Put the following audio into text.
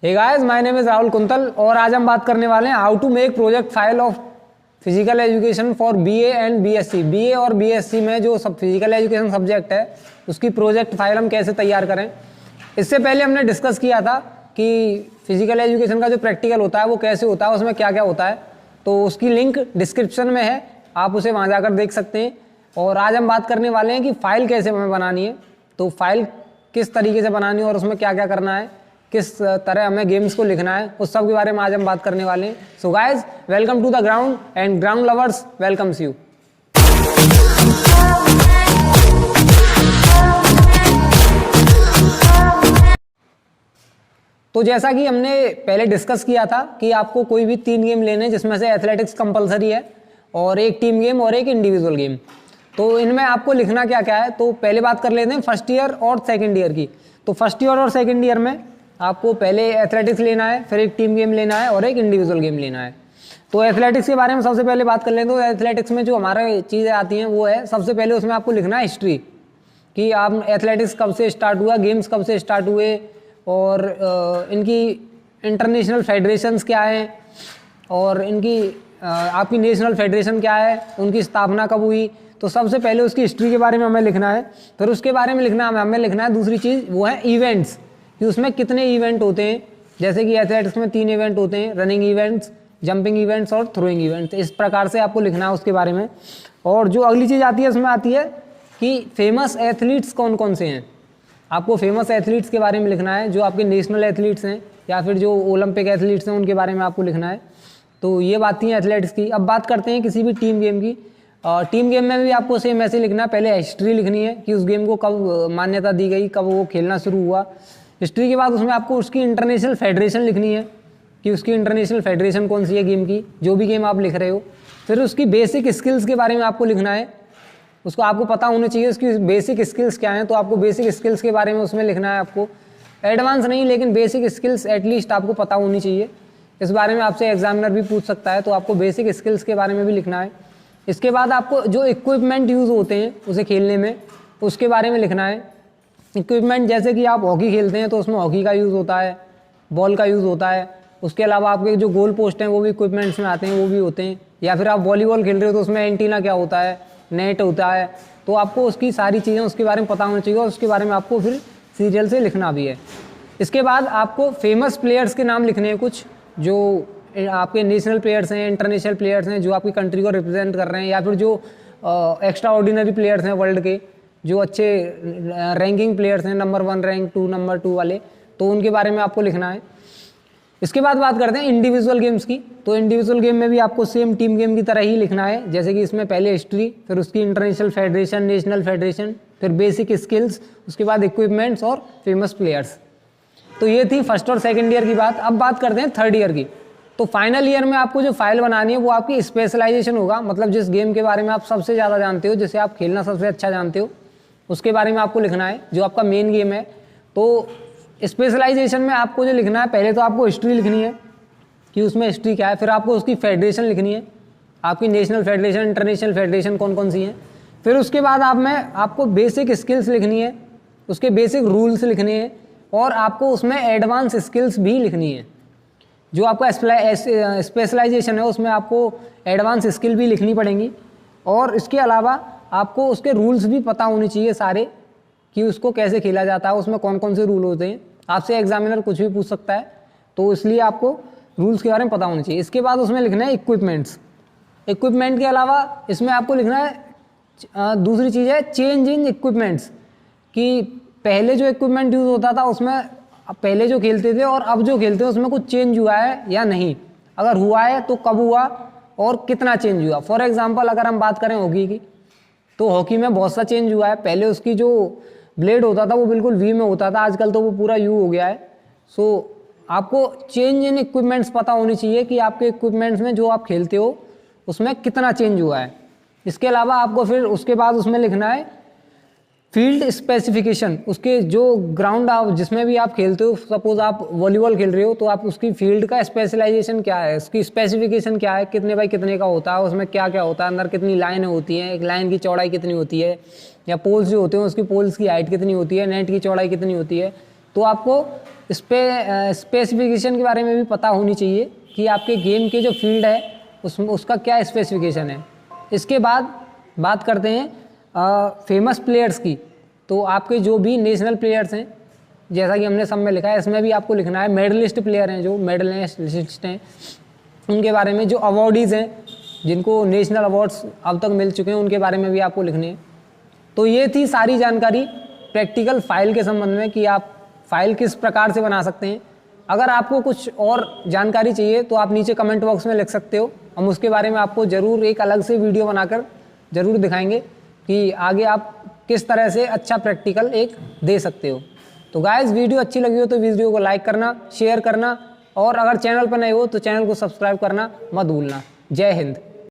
Hey guys, my name is Rahul Kuntal और आज हम बात करने वाले हैं how to make project file of physical education for BA and BSc. BA और बीएससी में जो सब फिजिकल एजुकेशन सब्जेक्ट है उसकी प्रोजेक्ट फाइल हम कैसे तैयार करें। इससे पहले हमने डिस्कस किया था कि फिजिकल एजुकेशन का जो प्रैक्टिकल होता है वो कैसे होता है, उसमें क्या क्या होता है, तो उसकी लिंक डिस्क्रिप्शन में है, आप उसे वहाँ जाकर देख सकते हैं। और आज हम बात करने वाले हैं कि फ़ाइल कैसे हमें बनानी है, तो फाइल किस तरीके से बनानी है और उसमें क्या क्या करना है, किस तरह हमें गेम्स को लिखना है, उस सब के बारे में आज हम बात करने वाले हैं। So guys, welcome to the ground and ground lovers welcomes you. तो जैसा कि हमने पहले डिस्कस किया था कि आपको कोई भी 3 गेम लेने हैं जिसमें से एथलेटिक्स कंपलसरी है और एक टीम गेम और एक इंडिविजुअल गेम। तो इनमें आपको लिखना क्या क्या है, तो पहले बात कर लेते हैं फर्स्ट ईयर और सेकंड ईयर की। तो फर्स्ट ईयर और सेकंड ईयर में आपको पहले एथलेटिक्स लेना है, फिर एक टीम गेम लेना है और एक इंडिविजुअल गेम लेना है। तो एथलेटिक्स के बारे में सबसे पहले बात कर लें तो एथलेटिक्स में जो हमारे चीज़ें आती हैं वो है, सबसे पहले उसमें आपको लिखना है हिस्ट्री, कि आप एथलेटिक्स कब से स्टार्ट हुआ, गेम्स कब से स्टार्ट हुए और इनकी इंटरनेशनल फेडरेशंस क्या हैं और इनकी आपकी नेशनल फेडरेशन क्या है, उनकी स्थापना कब हुई। तो सबसे पहले उसकी हिस्ट्री के बारे में हमें लिखना है। फिर उसके बारे में हमें लिखना है दूसरी चीज़, वो है इवेंट्स, कि उसमें कितने इवेंट होते हैं। जैसे कि एथलेटिक्स में 3 इवेंट होते हैं, रनिंग इवेंट्स, जंपिंग इवेंट्स और थ्रोइंग इवेंट्स। इस प्रकार से आपको लिखना है उसके बारे में। और जो अगली चीज़ आती है उसमें आती है कि फेमस एथलीट्स कौन कौन से हैं। आपको फेमस एथलीट्स के बारे में लिखना है, जो आपके नेशनल एथलीट्स हैं या फिर जो ओलंपिक एथलीट्स हैं उनके बारे में आपको लिखना है। तो ये बातें हैं एथलेटिक्स की। अब बात करते हैं किसी भी टीम गेम की। टीम गेम में भी आपको सेम ऐसे लिखना है, पहले हिस्ट्री लिखनी है कि उस गेम को कब मान्यता दी गई, कब वो खेलना शुरू हुआ। हिस्ट्री के बाद उसमें आपको उसकी इंटरनेशनल फेडरेशन लिखनी है कि उसकी इंटरनेशनल फेडरेशन कौन सी है गेम की, जो भी गेम आप लिख रहे हो। फिर उसकी बेसिक स्किल्स के बारे में आपको लिखना है, उसको आपको पता होना चाहिए उसकी बेसिक स्किल्स क्या हैं। तो आपको बेसिक स्किल्स के बारे में उसमें लिखना है, आपको एडवांस नहीं लेकिन बेसिक स्किल्स एटलीस्ट आपको पता होनी चाहिए। इस बारे में आपसे एग्जामिनर भी पूछ सकता है, तो आपको बेसिक स्किल्स के बारे में भी लिखना है। इसके बाद आपको जो इक्विपमेंट यूज़ होते हैं उसे खेलने में, उसके बारे में लिखना है। इक्विपमेंट जैसे कि आप हॉकी खेलते हैं तो उसमें हॉकी का यूज़ होता है, बॉल का यूज़ होता है। उसके अलावा आपके जो गोल पोस्ट हैं वो भी इक्विपमेंट्स में आते हैं, वो भी होते हैं। या फिर आप वॉलीबॉल खेल रहे हो तो उसमें एंटीना क्या होता है, नेट होता है। तो आपको उसकी सारी चीज़ें उसके बारे में पता होना चाहिए और उसके बारे में आपको फिर सीरियल से लिखना भी है। इसके बाद आपको फेमस प्लेयर्स के नाम लिखने हैं, कुछ जो आपके नेशनल प्लेयर्स हैं, इंटरनेशनल प्लेयर्स हैं, जो आपकी कंट्री को रिप्रेजेंट कर रहे हैं, या फिर जो एक्स्ट्रा ऑर्डिनरी प्लेयर्स हैं वर्ल्ड के, जो अच्छे रैंकिंग प्लेयर्स हैं, नंबर 1 रैंक 2 नंबर 2 वाले, तो उनके बारे में आपको लिखना है। इसके बाद बात करते हैं इंडिविजुअल गेम्स की। तो इंडिविजुअल गेम में भी आपको सेम टीम गेम की तरह ही लिखना है, जैसे कि इसमें पहले हिस्ट्री, फिर उसकी इंटरनेशनल फेडरेशन, नेशनल फेडरेशन, फिर बेसिक स्किल्स, उसके बाद इक्विपमेंट्स और फेमस प्लेयर्स। तो ये थी फर्स्ट और सेकंड ईयर की बात। अब बात करते हैं थर्ड ईयर की। तो फाइनल ईयर में आपको जो फाइल बनानी है वो आपकी स्पेशलाइजेशन होगा, मतलब जिस गेम के बारे में आप सबसे ज़्यादा जानते हो, जिसे आप खेलना सबसे अच्छा जानते हो, उसके बारे में आपको लिखना है, जो आपका मेन गेम है। तो स्पेशलाइजेशन में आपको जो लिखना है, पहले तो आपको हिस्ट्री लिखनी है कि उसमें हिस्ट्री क्या है, फिर आपको उसकी फेडरेशन लिखनी है, आपकी नेशनल फेडरेशन, इंटरनेशनल फेडरेशन कौन कौन सी हैं। फिर उसके बाद आपको बेसिक स्किल्स लिखनी है, उसके बेसिक रूल्स लिखने हैं और आपको उसमें एडवांस स्किल्स भी लिखनी है। जो आपका स्पेशलाइजेशन है उसमें आपको एडवांस स्किल भी लिखनी पड़ेंगी और इसके अलावा आपको उसके रूल्स भी पता होने चाहिए सारे, कि उसको कैसे खेला जाता है, उसमें कौन कौन से रूल होते हैं। आपसे एग्जामिनर कुछ भी पूछ सकता है, तो इसलिए आपको रूल्स के बारे में पता होना चाहिए। इसके बाद उसमें लिखना है इक्विपमेंट्स। इक्विपमेंट के अलावा इसमें आपको लिखना है दूसरी चीज़ है चेंज इन इक्विपमेंट्स, कि पहले जो इक्विपमेंट यूज़ होता था उसमें पहले जो खेलते थे और अब जो खेलते हैं उसमें कुछ चेंज हुआ है या नहीं, अगर हुआ है तो कब हुआ और कितना चेंज हुआ। फॉर एग्जांपल अगर हम बात करें हॉकी की, तो हॉकी में बहुत सा चेंज हुआ है। पहले उसकी जो ब्लेड होता था वो बिल्कुल वी में होता था, आजकल तो वो पूरा यू हो गया है। सो आपको चेंज इन इक्विपमेंट्स पता होनी चाहिए कि आपके इक्विपमेंट्स में जो आप खेलते हो उसमें कितना चेंज हुआ है। इसके अलावा आपको फिर उसके बाद उसमें लिखना है फील्ड स्पेसिफिकेशन, उसके जो ग्राउंड आप जिसमें भी आप खेलते हो, सपोज आप वॉलीबॉल खेल रहे हो तो आप उसकी फील्ड का स्पेशलाइजेशन क्या है, उसकी स्पेसिफिकेशन क्या है, कितने बाई कितने का होता है, उसमें क्या क्या होता है, अंदर कितनी लाइनें होती हैं, एक लाइन की चौड़ाई कितनी होती है, या पोल्स जो होते हैं उसकी पोल्स की हाइट कितनी होती है, नेट की चौड़ाई कितनी होती है। तो आपको इस पे स्पेसिफिकेशन के बारे में भी पता होनी चाहिए कि आपके गेम के जो फील्ड है उसका क्या स्पेसिफिकेशन है। इसके बाद बात करते हैं फेमस प्लेयर्स की। तो आपके जो भी नेशनल प्लेयर्स हैं, जैसा कि हमने सब में लिखा है, इसमें भी आपको लिखना है मेडलिस्ट प्लेयर हैं, जो मेडलिस्ट हैं उनके बारे में, जो अवार्डीज़ हैं जिनको नेशनल अवार्ड्स अब तक मिल चुके हैं उनके बारे में भी आपको लिखने हैं। तो ये थी सारी जानकारी प्रैक्टिकल फाइल के संबंध में कि आप फाइल किस प्रकार से बना सकते हैं। अगर आपको कुछ और जानकारी चाहिए तो आप नीचे कमेंट बॉक्स में लिख सकते हो, हम उसके बारे में आपको ज़रूर एक अलग से वीडियो बनाकर ज़रूर दिखाएंगे कि आगे आप किस तरह से अच्छा प्रैक्टिकल एक दे सकते हो। तो गाइस, वीडियो अच्छी लगी हो तो वीडियो को लाइक करना, शेयर करना, और अगर चैनल पर नए हो तो चैनल को सब्सक्राइब करना मत भूलना। जय हिंद।